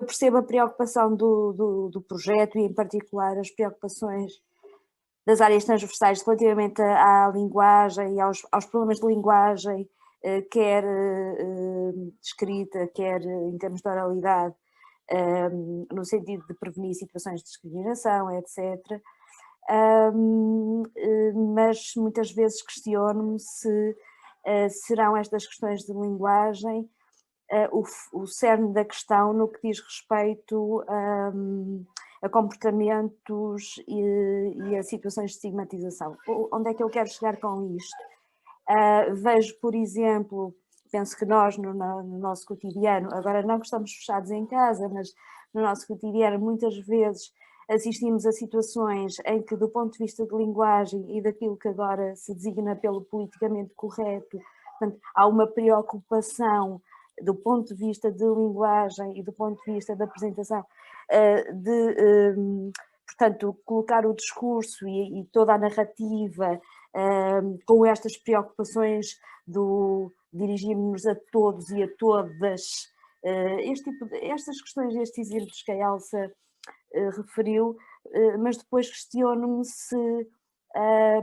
percebo a preocupação do projeto e, em particular, as preocupações das áreas transversais relativamente à linguagem e aos problemas de linguagem, quer de escrita, quer em termos de oralidade, no sentido de prevenir situações de discriminação, etc. Mas muitas vezes questiono-me se serão estas questões de linguagem o cerne da questão no que diz respeito a comportamentos e a situações de estigmatização. Onde é que eu quero chegar com isto? Vejo, por exemplo, penso que nós no nosso cotidiano, agora não que estamos fechados em casa, mas no nosso cotidiano muitas vezes assistimos a situações em que, do ponto de vista de linguagem e daquilo que agora se designa pelo politicamente correto, portanto, há uma preocupação do ponto de vista de linguagem e do ponto de vista da apresentação, portanto, colocar o discurso e toda a narrativa com estas preocupações do dirigirmos a todos e a todas, estas questões, estes exemplos que a Elsa referiu, mas depois questiono-me se,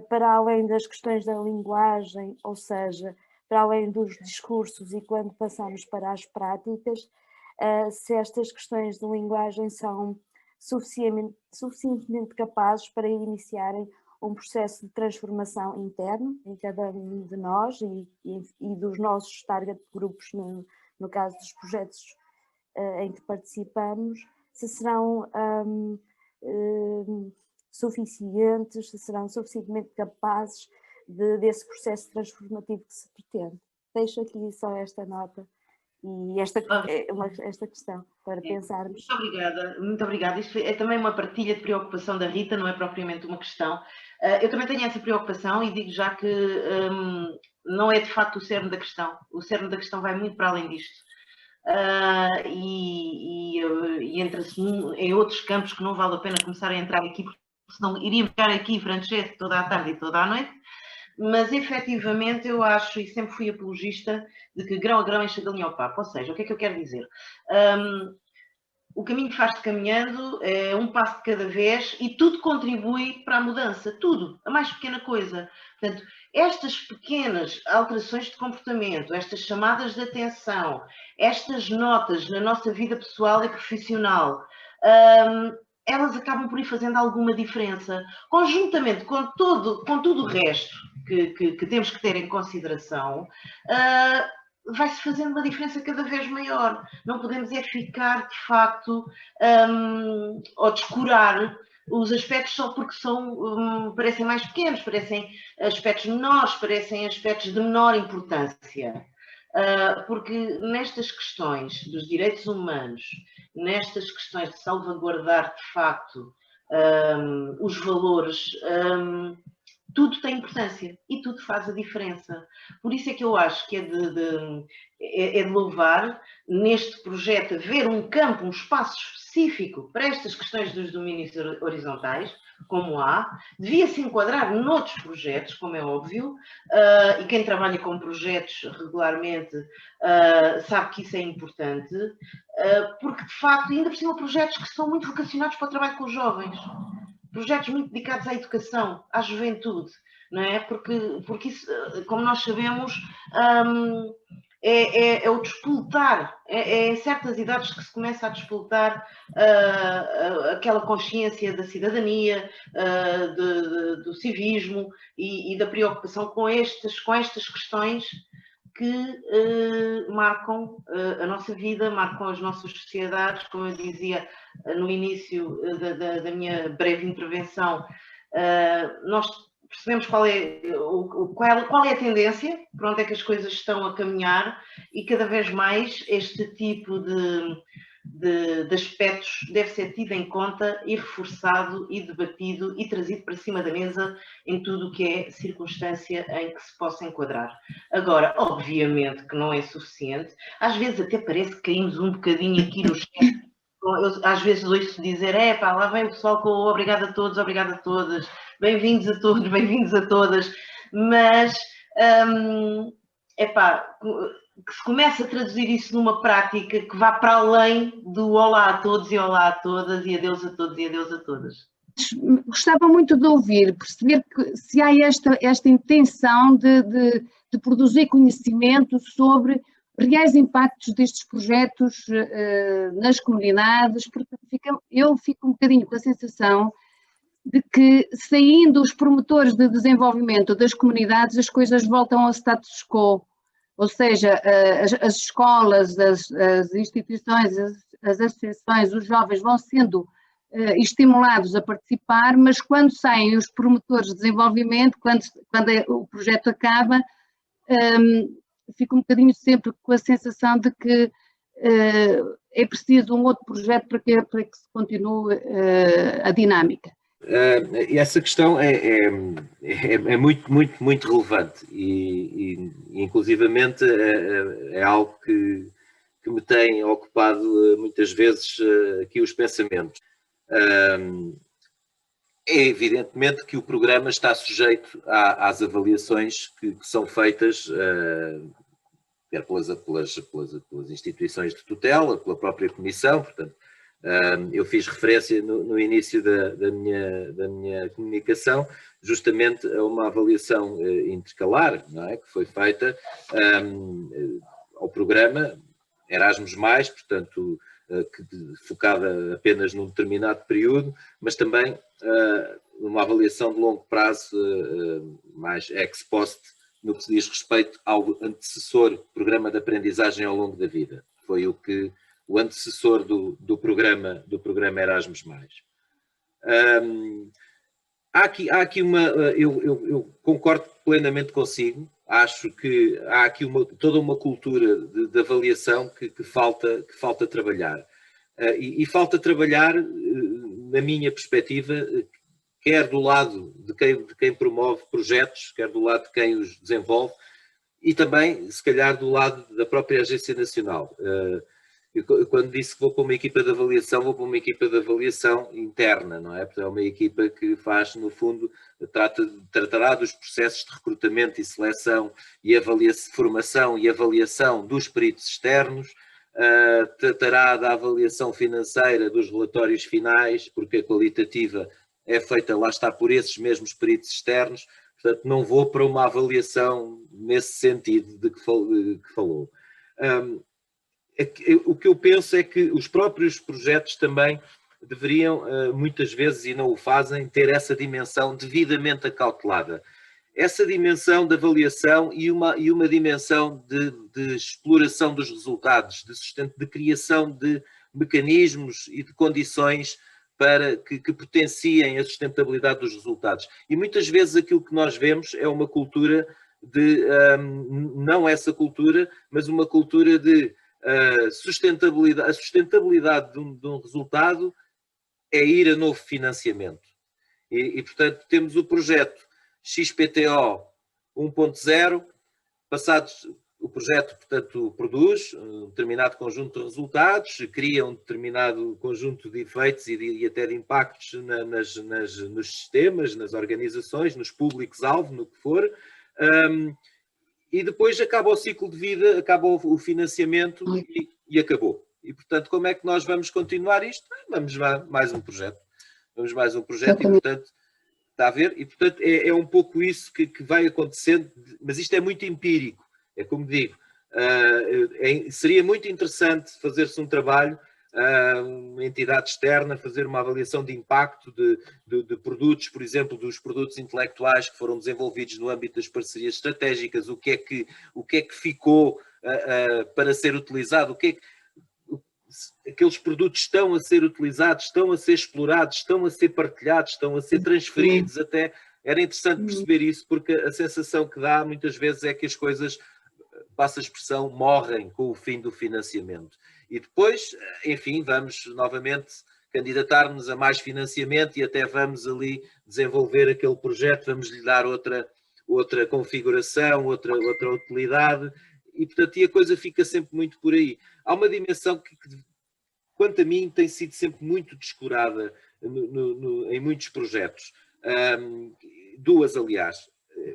para além das questões da linguagem, ou seja, para além dos discursos e quando passamos para as práticas, se estas questões de linguagem são suficientemente capazes para iniciarem um processo de transformação interno em cada um de nós e dos nossos target grupos, no caso dos projetos em que participamos, se serão suficientes, se serão suficientemente capazes desse processo transformativo que se pretende. Deixo aqui só esta nota e esta questão para pensarmos. Muito obrigada, muito obrigada. Isto é também uma partilha de preocupação da Rita, não é propriamente uma questão. Eu também tenho essa preocupação e digo já que não é de facto o cerne da questão. O cerne da questão vai muito para além disto. E entra-se em outros campos que não vale a pena começar a entrar aqui, porque senão iríamos ficar aqui, Francesco, toda a tarde e toda a noite. Mas, efetivamente, eu acho, e sempre fui apologista, de que grão a grão enche a galinha ao papo. Ou seja, o que é que eu quero dizer? O caminho faz-se caminhando, é um passo de cada vez e tudo contribui para a mudança, tudo, a mais pequena coisa. Portanto, estas pequenas alterações de comportamento, estas chamadas de atenção, estas notas na nossa vida pessoal e profissional, elas acabam por ir fazendo alguma diferença. Conjuntamente com tudo o resto que temos que ter em consideração, vai-se fazendo uma diferença cada vez maior. Não podemos é ficar, de facto, ou descurar os aspectos só porque parecem mais pequenos, parecem aspectos menores, parecem aspectos de menor importância. Porque nestas questões dos direitos humanos, nestas questões de salvaguardar, de facto, os valores, tudo tem importância e tudo faz a diferença. Por isso é que eu acho que é de louvar neste projeto haver um campo, um espaço específico para estas questões dos domínios horizontais, como há, devia-se enquadrar noutros projetos, como é óbvio, e quem trabalha com projetos regularmente sabe que isso é importante, porque de facto, ainda por cima, projetos que são muito vocacionados para o trabalho com os jovens. Projetos muito dedicados à educação, à juventude, não é? Porque isso, como nós sabemos, é o despoltar, é em certas idades que se começa a despoltar aquela consciência da cidadania, do civismo e da preocupação com estas questões que marcam a nossa vida, marcam as nossas sociedades, como eu dizia no início da minha breve intervenção. Nós percebemos qual é a tendência, para onde é que as coisas estão a caminhar e cada vez mais este tipo de aspectos deve ser tido em conta e reforçado e debatido e trazido para cima da mesa em tudo o que é circunstância em que se possa enquadrar. Agora, obviamente que não é suficiente, às vezes até parece que caímos um bocadinho aqui no chat. Eu, às vezes ouço dizer, pá, lá vem o pessoal com obrigado a todos, obrigado a todas, bem-vindos a todos, bem-vindos a todas, mas, que se comece a traduzir isso numa prática que vá para além do olá a todos e olá a todas e adeus a todos e adeus a todas. Gostava muito de ouvir, perceber que, se há esta intenção de produzir conhecimento sobre reais impactos destes projetos nas comunidades, porque eu fico um bocadinho com a sensação de que, saindo os promotores de desenvolvimento das comunidades, as coisas voltam ao status quo, ou seja, as escolas, as instituições, as associações, os jovens vão sendo estimulados a participar, mas quando saem os promotores de desenvolvimento, quando o projeto acaba, fico um bocadinho sempre com a sensação de que é preciso um outro projeto para que se continue a dinâmica. Essa questão é muito relevante e inclusivamente é algo que me tem ocupado muitas vezes aqui os pensamentos. É evidentemente que o programa está sujeito às avaliações que são feitas quer pelas instituições de tutela, pela própria Comissão. Portanto, eu fiz referência no início da minha comunicação justamente a uma avaliação intercalar, não é? Que foi feita ao programa Erasmus+, portanto, focada apenas num determinado período, mas também uma avaliação de longo prazo, mais ex post, no que se diz respeito ao antecessor programa de aprendizagem ao longo da vida. Foi o antecessor do programa Erasmus+. Há aqui eu concordo plenamente consigo. Acho que há aqui toda uma cultura de avaliação que falta trabalhar. E falta trabalhar, na minha perspectiva, quer do lado de quem promove projetos, quer do lado de quem os desenvolve, e também, se calhar, do lado da própria Agência Nacional. Eu, quando disse que vou para uma equipa de avaliação, vou para uma equipa de avaliação interna, não é? Porque é uma equipa que faz, no fundo, tratará dos processos de recrutamento e seleção e formação e avaliação dos peritos externos, tratará da avaliação financeira dos relatórios finais, porque a qualitativa é feita, lá está, por esses mesmos peritos externos. Portanto, não vou para uma avaliação nesse sentido de que falou. O que eu penso é que os próprios projetos também deveriam, muitas vezes, e não o fazem, ter essa dimensão devidamente acautelada. Essa dimensão de avaliação e uma dimensão de exploração dos resultados, de criação de mecanismos e de condições para que potenciem a sustentabilidade dos resultados. E muitas vezes aquilo que nós vemos é uma cultura não essa cultura, mas uma cultura de a sustentabilidade de um resultado é ir a novo financiamento. E, portanto, temos o projeto XPTO 1.0, passados, o projeto, portanto, produz um determinado conjunto de resultados, cria um determinado conjunto de efeitos e até de impactos nos sistemas, nas organizações, nos públicos-alvo, no que for, e depois acaba o ciclo de vida, acaba o financiamento e acabou. E, portanto, como é que nós vamos continuar isto? Vamos mais um projeto. Vamos mais um projeto e, portanto, está a ver? E, portanto, é um pouco isso que vai acontecendo, mas isto é muito empírico. É como digo, seria muito interessante fazer-se um trabalho, uma entidade externa, fazer uma avaliação de impacto de produtos, por exemplo, dos produtos intelectuais que foram desenvolvidos no âmbito das parcerias estratégicas, o que é que ficou para ser utilizado, aqueles produtos estão a ser utilizados, estão a ser explorados, estão a ser partilhados, estão a ser transferidos até. Era interessante perceber isso, porque a sensação que dá muitas vezes é que as coisas, passa a expressão, morrem com o fim do financiamento. E depois, enfim, vamos novamente candidatar-nos a mais financiamento e até vamos ali desenvolver aquele projeto, vamos lhe dar outra configuração, outra utilidade, e portanto a coisa fica sempre muito por aí. Há uma dimensão que quanto a mim, tem sido sempre muito descurada em muitos projetos. Duas, aliás.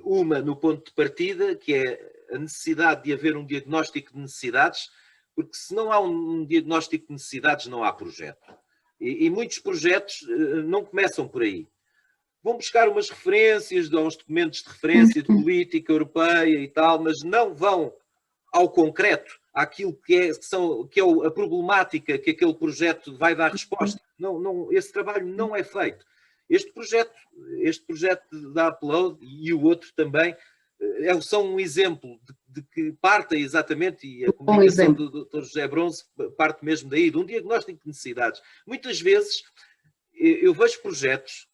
Uma no ponto de partida, que é a necessidade de haver um diagnóstico de necessidades, porque se não há um diagnóstico de necessidades, não há projeto. E muitos projetos não começam por aí. Vão buscar umas referências, dão uns documentos de referência de política europeia e tal, mas não vão ao concreto, àquilo que é a problemática que aquele projeto vai dar resposta. Não, esse trabalho não é feito. Este projeto da Upload e o outro também são um exemplo de que partem exatamente, e a comunicação do Dr. José Bronze parte mesmo daí, de um diagnóstico de necessidades. Muitas vezes eu vejo projetos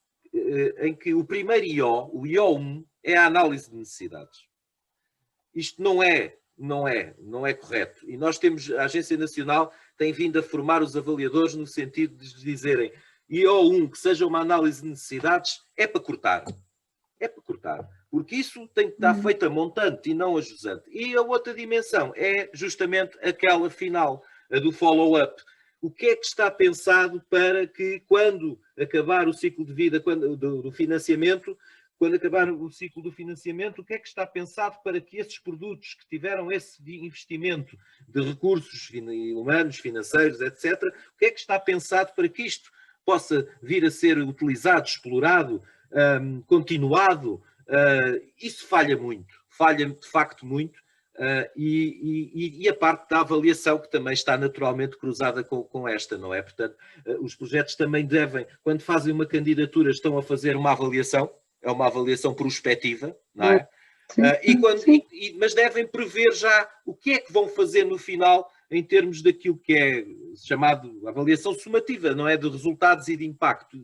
em que o primeiro IO, o IO1, é a análise de necessidades. Isto não é correto. E nós temos, a Agência Nacional tem vindo a formar os avaliadores no sentido de dizerem IO1, que seja uma análise de necessidades, é para cortar. É para cortar. Porque isso tem que estar feito a montante e não a jusante. E a outra dimensão é justamente aquela final, a do follow-up. O que é que está pensado para que, quando acabar o ciclo de vida do financiamento, quando acabar o ciclo do financiamento, o que é que está pensado para que esses produtos que tiveram esse investimento de recursos humanos, financeiros, etc., o que é que está pensado para que isto possa vir a ser utilizado, explorado, continuado? Isso falha muito, falha de facto muito, e a parte da avaliação, que também está naturalmente cruzada com esta, não é? Portanto, os projetos também devem, quando fazem uma candidatura, estão a fazer uma avaliação, é uma avaliação prospectiva, não é? Mas devem prever já o que é que vão fazer no final em termos daquilo que é chamado avaliação sumativa, não é? De resultados e de impacto.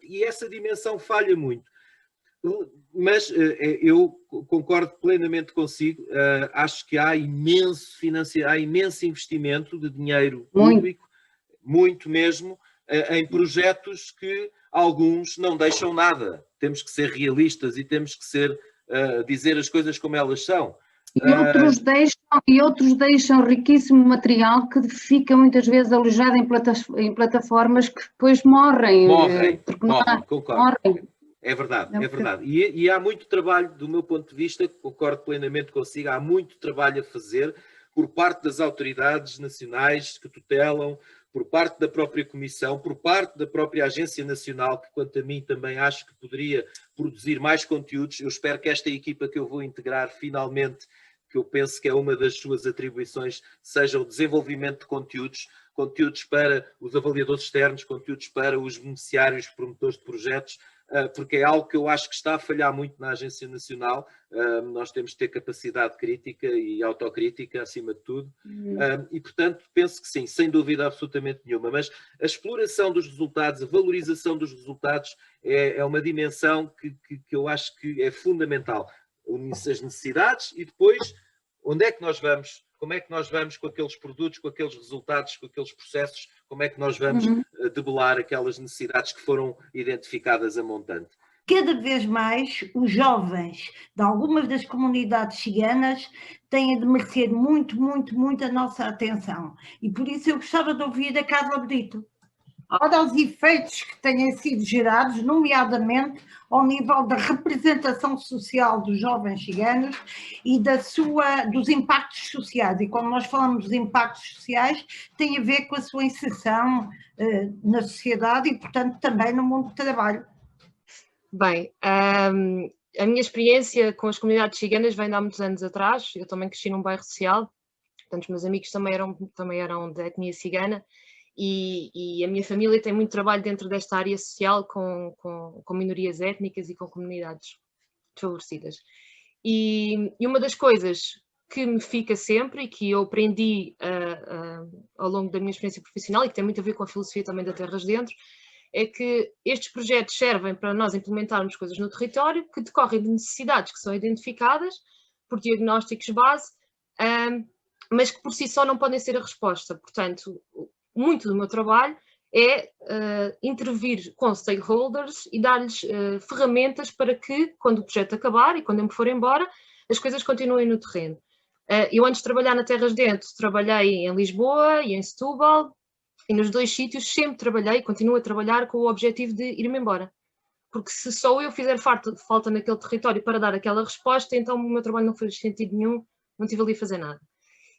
E essa dimensão falha muito. Mas eu concordo plenamente consigo, acho que há imenso investimento de dinheiro público, muito mesmo, em projetos que alguns não deixam nada. Temos que ser realistas e temos que dizer as coisas como elas são. E outros deixam riquíssimo material que fica muitas vezes alojado em plataformas que depois morrem. Concordo. É verdade, é verdade. E há muito trabalho, do meu ponto de vista, concordo plenamente consigo, há muito trabalho a fazer por parte das autoridades nacionais que tutelam, por parte da própria Comissão, por parte da própria Agência Nacional, que quanto a mim também acho que poderia produzir mais conteúdos. Eu espero que esta equipa que eu vou integrar finalmente, que eu penso que é uma das suas atribuições, seja o desenvolvimento de conteúdos para os avaliadores externos, conteúdos para os beneficiários, promotores de projetos, porque é algo que eu acho que está a falhar muito na Agência Nacional. Nós temos de ter capacidade crítica e autocrítica, acima de tudo, e, portanto, penso que sim, sem dúvida absolutamente nenhuma, mas a exploração dos resultados, a valorização dos resultados é uma dimensão que eu acho que é fundamental. As necessidades e depois onde é que nós vamos, como é que nós vamos com aqueles produtos, com aqueles resultados, com aqueles processos, como é que nós vamos debelar aquelas necessidades que foram identificadas a montante. Cada vez mais os jovens de algumas das comunidades ciganas têm de merecer muito a nossa atenção. E por isso eu gostava de ouvir a Carla Brito. Ora, os efeitos que têm sido gerados, nomeadamente ao nível da representação social dos jovens ciganos e dos impactos sociais. E quando nós falamos dos impactos sociais, tem a ver com a sua inserção na sociedade e, portanto, também no mundo do trabalho. Bem, a minha experiência com as comunidades ciganas vem de há muitos anos atrás. Eu também cresci num bairro social, portanto, os meus amigos também eram da etnia cigana. E a minha família tem muito trabalho dentro desta área social com minorias étnicas e com comunidades desfavorecidas. E uma das coisas que me fica sempre e que eu aprendi ao longo da minha experiência profissional e que tem muito a ver com a filosofia também da Terras Dentro, é que estes projetos servem para nós implementarmos coisas no território que decorrem de necessidades que são identificadas por diagnósticos base, mas que por si só não podem ser a resposta. Portanto, muito do meu trabalho é intervir com stakeholders e dar-lhes ferramentas para que, quando o projeto acabar e quando eu me for embora, as coisas continuem no terreno. Eu, antes de trabalhar na Terras Dentro, trabalhei em Lisboa e em Setúbal, e nos dois sítios sempre trabalhei e continuo a trabalhar com o objetivo de ir-me embora. Porque se só eu fizer falta naquele território para dar aquela resposta, então o meu trabalho não faz sentido nenhum não estive ali a fazer nada.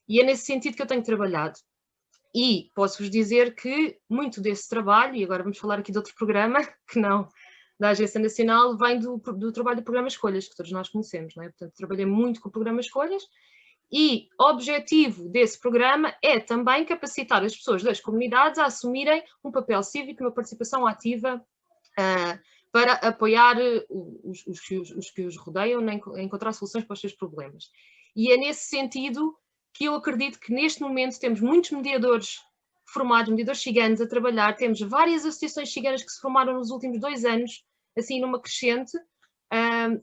E é nesse sentido que eu tenho trabalhado. E posso-vos dizer que muito desse trabalho, e agora vamos falar aqui de outro programa, que não da Agência Nacional, vem do trabalho do Programa Escolhas, que todos nós conhecemos, não é? Portanto, trabalhei muito com o Programa Escolhas, e o objetivo desse programa é também capacitar as pessoas das comunidades a assumirem um papel cívico, uma participação ativa para apoiar os que os rodeiam a encontrar soluções para os seus problemas. E é nesse sentido que eu acredito que neste momento temos muitos mediadores formados, mediadores ciganos a trabalhar, temos várias associações ciganas que se formaram nos últimos 2 anos, assim numa crescente.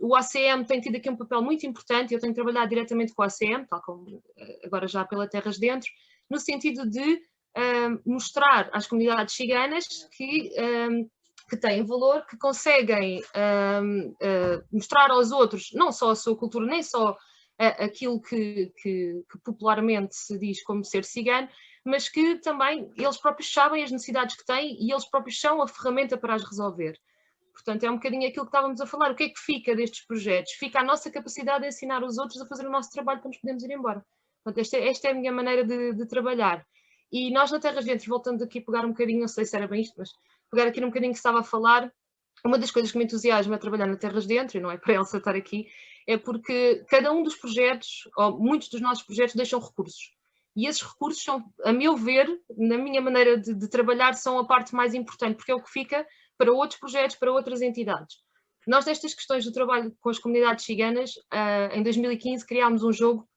O ACM tem tido aqui um papel muito importante, eu tenho trabalhado diretamente com o ACM, tal como agora já pela Terras Dentro, no sentido de mostrar às comunidades ciganas que têm valor, que conseguem mostrar aos outros não só a sua cultura, nem só aquilo que popularmente se diz como ser cigano, mas que também eles próprios sabem as necessidades que têm e eles próprios são a ferramenta para as resolver. Portanto, é um bocadinho aquilo que estávamos a falar. O que é que fica destes projetos? Fica a nossa capacidade de ensinar os outros a fazer o nosso trabalho para nos podermos ir embora. Portanto, esta é a minha maneira de trabalhar. E nós na Terras Dentro, voltando aqui a pegar um bocadinho, não sei se era bem isto, mas pegar aqui um bocadinho que estava a falar, uma das coisas que me entusiasma a trabalhar na Terras Dentro, e não é para Elsa estar aqui, é porque cada um dos projetos, ou muitos dos nossos projetos, deixam recursos. E esses recursos são, a meu ver, na minha maneira de trabalhar, são a parte mais importante, porque é o que fica para outros projetos, para outras entidades. Nós, nestas questões do trabalho com as comunidades ciganas, em 2015 criámos um jogo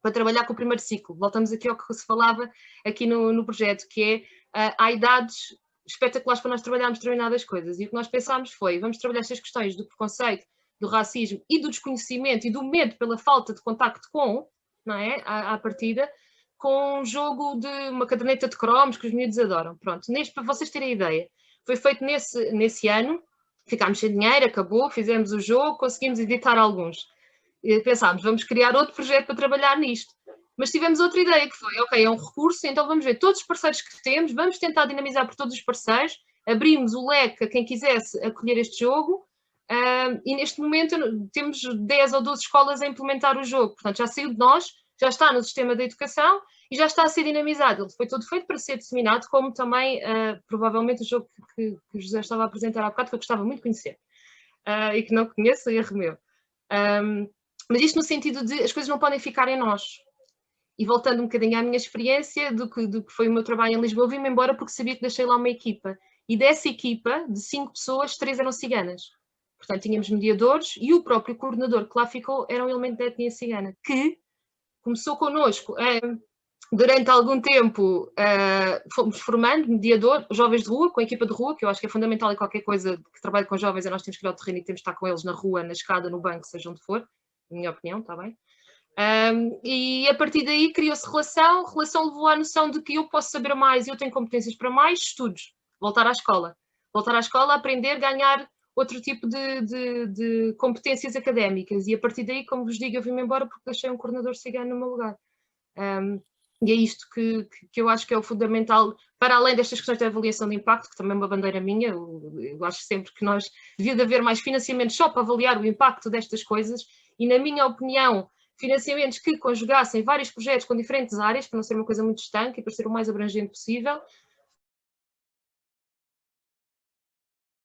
para trabalhar com o primeiro ciclo. Voltamos aqui ao que se falava aqui no projeto, que é, há idades espetaculares para nós trabalharmos determinadas coisas. E o que nós pensámos foi, vamos trabalhar estas questões do preconceito, do racismo e do desconhecimento e do medo pela falta de contacto com, não é, à partida, com um jogo de uma caderneta de cromos que os miúdos adoram. Pronto, para vocês terem ideia. Foi feito nesse ano, ficámos sem dinheiro, acabou, fizemos o jogo, conseguimos editar alguns. E pensámos, vamos criar outro projeto para trabalhar nisto. Mas tivemos outra ideia, que foi, ok, é um recurso, então vamos ver todos os parceiros que temos, vamos tentar dinamizar por todos os parceiros, abrimos o leque a quem quisesse acolher este jogo, e neste momento temos 10 ou 12 escolas a implementar o jogo. Portanto, já saiu de nós, já está no sistema da educação, e já está a ser dinamizado. Ele foi todo feito para ser disseminado, como também, provavelmente, o jogo que o José estava a apresentar há bocado, que eu gostava muito de conhecer, e que não conheço, erro meu. Mas isto no sentido de as coisas não podem ficar em nós. E voltando um bocadinho à minha experiência do que foi o meu trabalho em Lisboa, vim-me embora porque sabia que deixei lá uma equipa. E dessa equipa, de 5 pessoas, 3 eram ciganas. Portanto, tínhamos mediadores e o próprio coordenador que lá ficou era um elemento da etnia cigana, que começou connosco. Durante algum tempo fomos formando mediador, jovens de rua, com a equipa de rua, que eu acho que é fundamental em qualquer coisa que trabalhe com jovens, nós temos que ir ao terreno e temos que estar com eles na rua, na escada, no banco, seja onde for, na minha opinião, está bem? E a partir daí criou-se relação levou à noção de que eu posso saber mais e eu tenho competências para mais estudos, voltar à escola, aprender, ganhar outro tipo de competências académicas, e a partir daí, como vos digo, eu vim-me embora porque deixei um coordenador cigano no meu lugar. E é isto que eu acho que é o fundamental, para além destas questões de avaliação de impacto, que também é uma bandeira minha. Eu acho sempre que nós devia de haver mais financiamento só para avaliar o impacto destas coisas, e na minha opinião, financiamentos que conjugassem vários projetos com diferentes áreas, para não ser uma coisa muito estanque e para ser o mais abrangente possível,